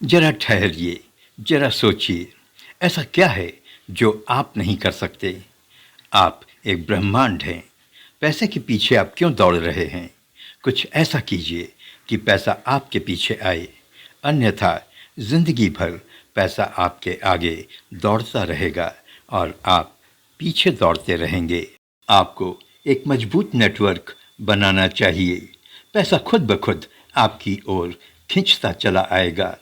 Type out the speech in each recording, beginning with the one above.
जरा ठहरिए, जरा सोचिए, ऐसा क्या है जो आप नहीं कर सकते? आप एक ब्रह्मांड हैं। पैसे के पीछे आप क्यों दौड़ रहे हैं? कुछ ऐसा कीजिए कि पैसा आपके पीछे आए, अन्यथा जिंदगी भर पैसा आपके आगे दौड़ता रहेगा और आप पीछे दौड़ते रहेंगे। आपको एक मजबूत नेटवर्क बनाना चाहिए। पैसा खुद ब खुद आपकी ओर खींचता चला आएगा।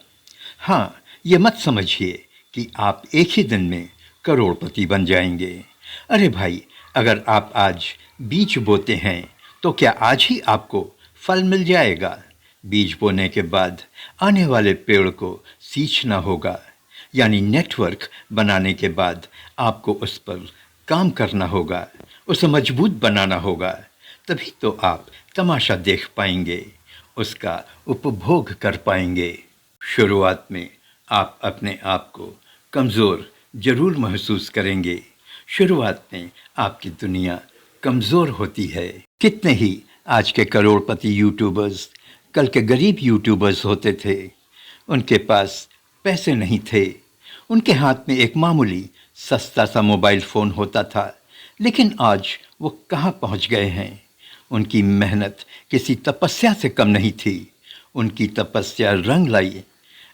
हाँ, ये मत समझिए कि आप एक ही दिन में करोड़पति बन जाएंगे। अरे भाई, अगर आप आज बीज बोते हैं तो क्या आज ही आपको फल मिल जाएगा? बीज बोने के बाद आने वाले पेड़ को सींचना होगा, यानी नेटवर्क बनाने के बाद आपको उस पर काम करना होगा, उसे मजबूत बनाना होगा। तभी तो आप तमाशा देख पाएंगे, उसका उपभोग कर पाएंगे। शुरुआत में आप अपने आप को कमज़ोर ज़रूर महसूस करेंगे। शुरुआत में आपकी दुनिया कमज़ोर होती है। कितने ही आज के करोड़पति यूट्यूबर्स कल के गरीब यूट्यूबर्स होते थे। उनके पास पैसे नहीं थे, उनके हाथ में एक मामूली सस्ता सा मोबाइल फ़ोन होता था, लेकिन आज वो कहाँ पहुँच गए हैं। उनकी मेहनत किसी तपस्या से कम नहीं थी। उनकी तपस्या रंग लाई।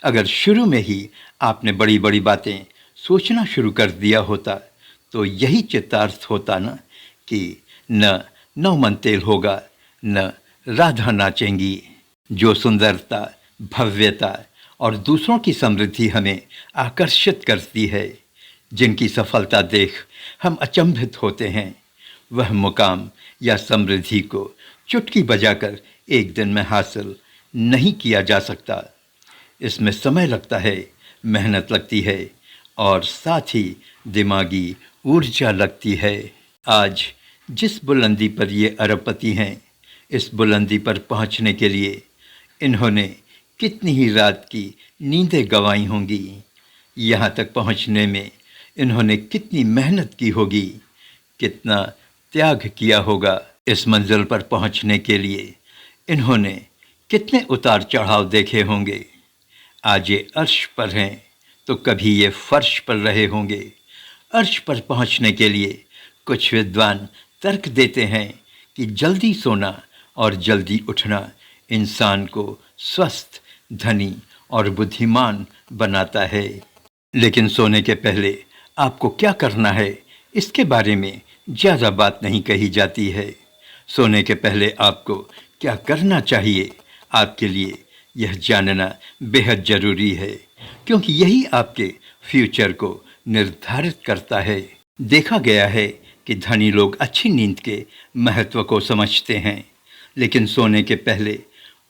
अगर शुरू में ही आपने बड़ी बड़ी बातें सोचना शुरू कर दिया होता तो यही चित्तार्थ होता ना कि न नौमन तेल होगा, न राधा नाचेंगी। जो सुंदरता, भव्यता और दूसरों की समृद्धि हमें आकर्षित करती है, जिनकी सफलता देख हम अचंभित होते हैं, वह मुकाम या समृद्धि को चुटकी बजाकर एक दिन में हासिल नहीं किया जा सकता। इसमें समय लगता है, मेहनत लगती है और साथ ही दिमागी ऊर्जा लगती है। आज जिस बुलंदी पर ये अरबपति हैं, इस बुलंदी पर पहुंचने के लिए इन्होंने कितनी ही रात की नींदें गंवाई होंगी। यहाँ तक पहुंचने में इन्होंने कितनी मेहनत की होगी, कितना त्याग किया होगा। इस मंजिल पर पहुंचने के लिए इन्होंने कितने उतार चढ़ाव देखे होंगे। आज ये अर्श पर हैं तो कभी ये फर्श पर रहे होंगे। अर्श पर पहुंचने के लिए कुछ विद्वान तर्क देते हैं कि जल्दी सोना और जल्दी उठना इंसान को स्वस्थ, धनी और बुद्धिमान बनाता है। लेकिन सोने के पहले आपको क्या करना है, इसके बारे में ज़्यादा बात नहीं कही जाती है। सोने के पहले आपको क्या करना चाहिए, आपके लिए यह जानना बेहद ज़रूरी है, क्योंकि यही आपके फ्यूचर को निर्धारित करता है। देखा गया है कि धनी लोग अच्छी नींद के महत्व को समझते हैं, लेकिन सोने के पहले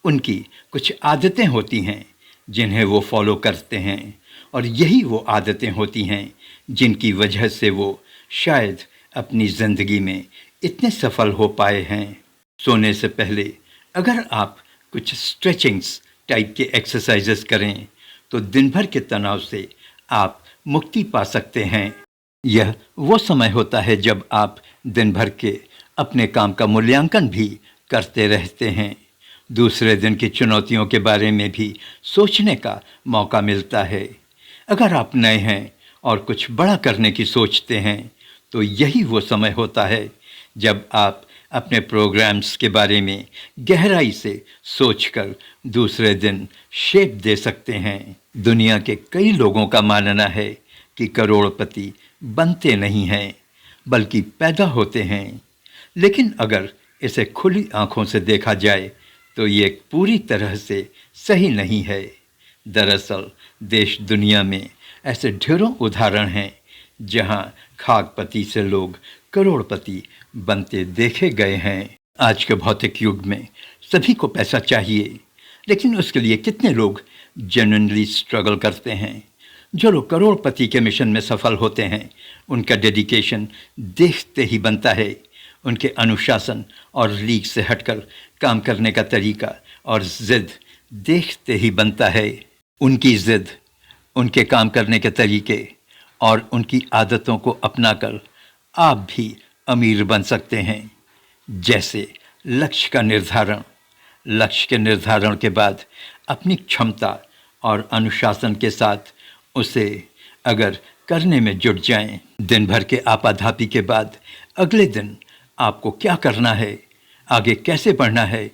उनकी कुछ आदतें होती हैं जिन्हें वो फॉलो करते हैं, और यही वो आदतें होती हैं जिनकी वजह से वो शायद अपनी ज़िंदगी में इतने सफल हो पाए हैं। सोने से पहले अगर आप कुछ स्ट्रेचिंग्स टाइप के एक्सरसाइजेस करें तो दिन भर के तनाव से आप मुक्ति पा सकते हैं। यह वो समय होता है जब आप दिन भर के अपने काम का मूल्यांकन भी करते रहते हैं। दूसरे दिन की चुनौतियों के बारे में भी सोचने का मौका मिलता है। अगर आप नए हैं और कुछ बड़ा करने की सोचते हैं तो यही वो समय होता है जब आप अपने प्रोग्राम्स के बारे में गहराई से सोचकर दूसरे दिन शेप दे सकते हैं। दुनिया के कई लोगों का मानना है कि करोड़पति बनते नहीं हैं, बल्कि पैदा होते हैं। लेकिन अगर इसे खुली आंखों से देखा जाए तो ये पूरी तरह से सही नहीं है। दरअसल देश दुनिया में ऐसे ढेरों उदाहरण हैं जहां खाकपति से लोग करोड़पति बनते देखे गए हैं। आज के भौतिक युग में सभी को पैसा चाहिए, लेकिन उसके लिए कितने लोग जेन्युइनली स्ट्रगल करते हैं। जो लोग करोड़पति के मिशन में सफल होते हैं, उनका डेडिकेशन देखते ही बनता है। उनके अनुशासन और लीक से हटकर काम करने का तरीका और ज़िद देखते ही बनता है। उनकी ज़िद, उनके काम करने के तरीके और उनकी आदतों को अपनाकर आप भी अमीर बन सकते हैं। जैसे लक्ष्य का निर्धारण, लक्ष्य के निर्धारण के बाद अपनी क्षमता और अनुशासन के साथ उसे अगर करने में जुट जाएं, दिन भर के आपाधापी के बाद अगले दिन आपको क्या करना है, आगे कैसे बढ़ना है,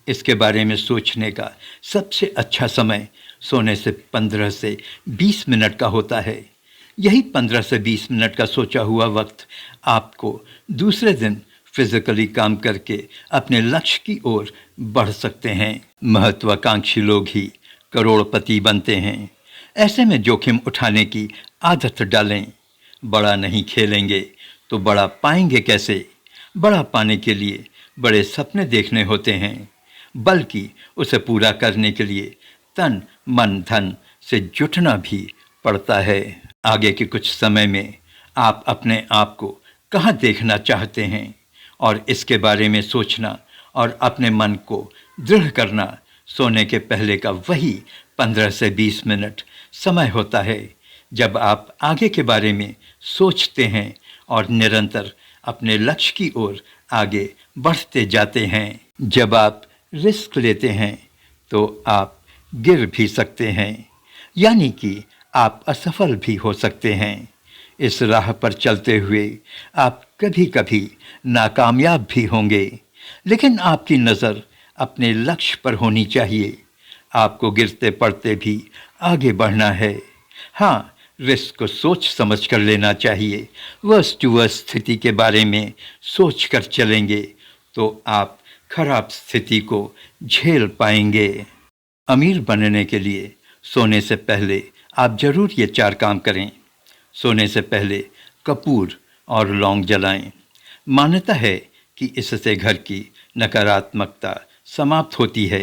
इसके बारे में सोचने का सबसे अच्छा समय सोने से 15 से 20 मिनट का होता है। यही 15 से 20 मिनट का सोचा हुआ वक्त आपको दूसरे दिन फिजिकली काम करके अपने लक्ष्य की ओर बढ़ सकते हैं। महत्वाकांक्षी लोग ही करोड़पति बनते हैं। ऐसे में जोखिम उठाने की आदत डालें। बड़ा नहीं खेलेंगे तो बड़ा पाएंगे कैसे? बड़ा पाने के लिए बड़े सपने देखने होते हैं, बल्कि उसे पूरा करने के लिए तन मन धन से जुटना भी पड़ता है। आगे के कुछ समय में आप अपने आप को कहाँ देखना चाहते हैं और इसके बारे में सोचना और अपने मन को दृढ़ करना सोने के पहले का वही 15 से 20 मिनट समय होता है, जब आप आगे के बारे में सोचते हैं और निरंतर अपने लक्ष्य की ओर आगे बढ़ते जाते हैं। जब आप रिस्क लेते हैं तो आप गिर भी सकते हैं, यानी कि आप असफल भी हो सकते हैं। इस राह पर चलते हुए आप कभी कभी नाकामयाब भी होंगे, लेकिन आपकी नज़र अपने लक्ष्य पर होनी चाहिए। आपको गिरते पड़ते भी आगे बढ़ना है। हाँ, रिस्क को सोच समझ कर लेना चाहिए। वर्स्ट टू वर्स्ट स्थिति के बारे में सोच कर चलेंगे तो आप खराब स्थिति को झेल पाएंगे। अमीर बनने के लिए सोने से पहले आप जरूर ये 4 काम करें। सोने से पहले कपूर और लौंग जलाएं। मान्यता है कि इससे घर की नकारात्मकता समाप्त होती है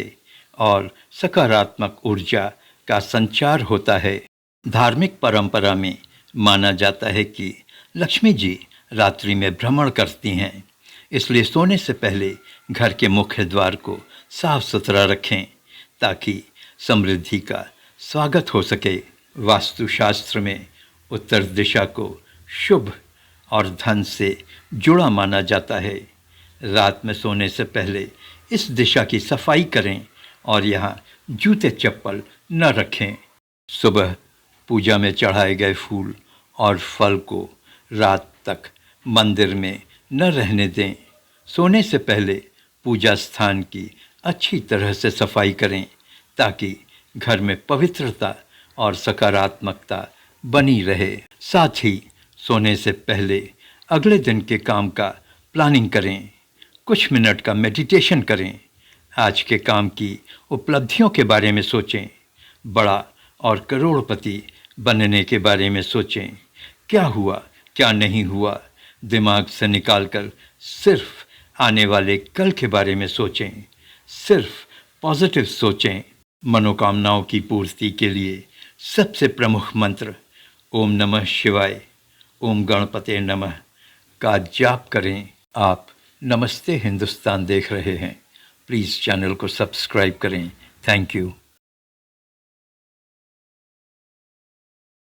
और सकारात्मक ऊर्जा का संचार होता है। धार्मिक परंपरा में माना जाता है कि लक्ष्मी जी रात्रि में भ्रमण करती हैं, इसलिए सोने से पहले घर के मुख्य द्वार को साफ सुथरा रखें ताकि समृद्धि का स्वागत हो सके। वास्तुशास्त्र में उत्तर दिशा को शुभ और धन से जुड़ा माना जाता है। रात में सोने से पहले इस दिशा की सफाई करें और यहाँ जूते चप्पल न रखें। सुबह पूजा में चढ़ाए गए फूल और फल को रात तक मंदिर में न रहने दें। सोने से पहले पूजा स्थान की अच्छी तरह से सफाई करें ताकि घर में पवित्रता और सकारात्मकता बनी रहे। साथ ही सोने से पहले अगले दिन के काम का प्लानिंग करें। कुछ मिनट का मेडिटेशन करें। आज के काम की उपलब्धियों के बारे में सोचें। बड़ा और करोड़पति बनने के बारे में सोचें। क्या हुआ, क्या नहीं हुआ, दिमाग से निकालकर सिर्फ आने वाले कल के बारे में सोचें। सिर्फ पॉजिटिव सोचें। मनोकामनाओं की पूर्ति के लिए सबसे प्रमुख मंत्र ओम नमः शिवाय, ओम गणपते नमः का जाप करें। आप नमस्ते हिंदुस्तान देख रहे हैं। प्लीज़ चैनल को सब्सक्राइब करें। Thank you.